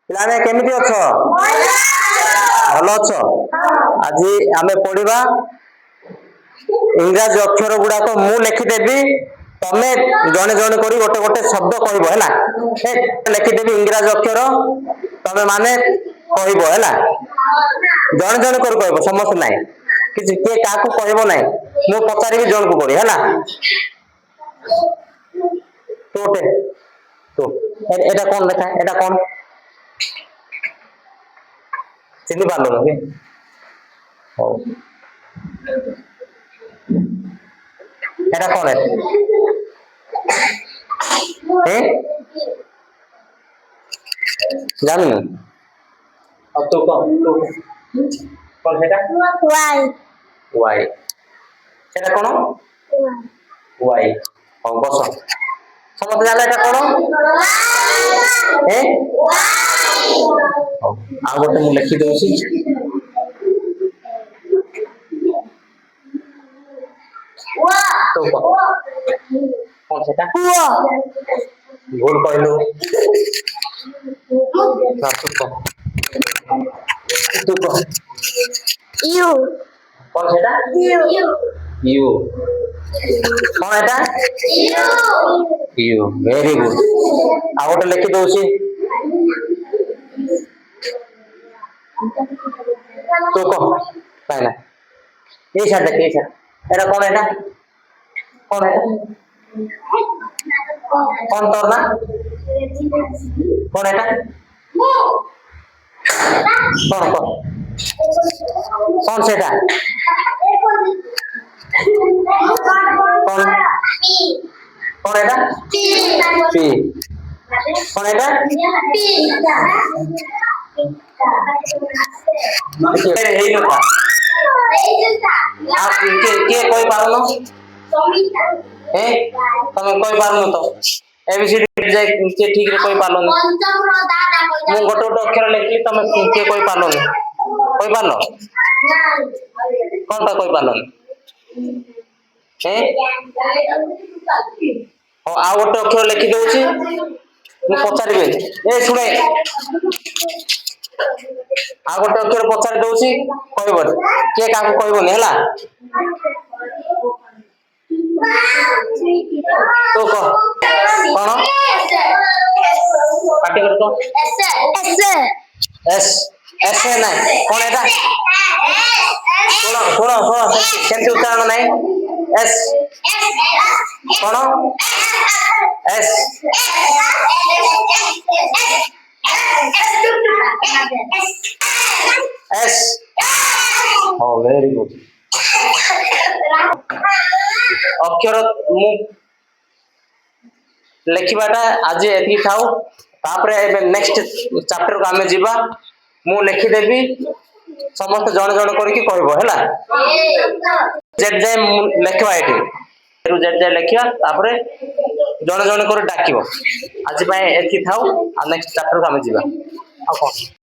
ପିଲାମାନେ କେମିତି ଅଛ? ଭଲ ଅଛ? ଆଜି ଆମେ ପଢିବା ଇଂରାଜୀ ଅକ୍ଷର ଗୁଡାକ ମୁଁ ଲେଖିଦେବି, ତମେ ଜଣେ ଜଣେ କରି ଗୋଟେ ଗୋଟେ ଶବ୍ଦ କହିବ ହେଲା। ଲେଖିଦେବି ଇଂରାଜୀ ଅକ୍ଷର, ତମେ ମାନେ କହିବ ହେଲା। ଜଣେ ଜଣେ କରି କହିବ, ସମସ୍ତେ ନାହିଁ। କିଛି କିଏ କାହାକୁ କହିବ ନାହିଁ, ମୁଁ ପଚାରିବି ଜଣକୁ କରି ହେଲା। এটা কোন লেখা, এটা কোন চিনি পারলো নাকি? এটা কোন জানি না তো কোন সেটা ওয়াই ওয়াই এটা কোন ওয়াই বস সমস্ত জানলে এটা কোন ଆଉ ଗୋଟେ ମୁଁ ଲେଖି ଦଉଛି ତ କଣ ସେଟା ଭୁଲ କହିଲୁ ତୁ କହ ୟୁ କଣ ସେଟା ୟୁ କଣ ଏଟା ୟୁ ଭେରି ଗୁଡ ଆଉ ଗୋଟେ ଲେଖି ଦଉଛି ତୁ କହ ନାଇଁ ନା এই সাইড দেখ এই সাইড এটা কোন এটা কোন এটা কোন তোর না কোন এটা কোন কোন কোন সেটা কোন কোন এটা পি কোন এটা এই লোটা आप के कोई पारुनो ए तमे कोई पारुनो तो एबीसीडी जाय के ठीक रे कोई पारलो मु गोटे गोटे अक्षर लिखली तमे के कोई पारलो कोई पारलो कोनटा कोई पारलो ए ओ आ गोटे अक्षर लिखि देउची मु पचारिबे ए सुने आ गोटे अक्षर पचारि दउची कहबो के काको कहबोनी हैला तो कह कोन पाटी कर तो एस एस नहीं कोन एटा सुनो सुनो सुनो केमती उच्चारण नहीं एस कोन S S O very good अक्षर मु लिखिबाटा आज एति थाउ तापरे नेक्स्ट चैप्टर को आमे जीवा मु लिखि देबी समस्त जण जण करके कहबो हैला जेड जाय लिखवा एठी जेड जाय लिखिया तापरे जण जण कर डाकिबो आज पाए एति थाउ आ नेक्स्ट चैप्टर को आमे जीवा आ कोन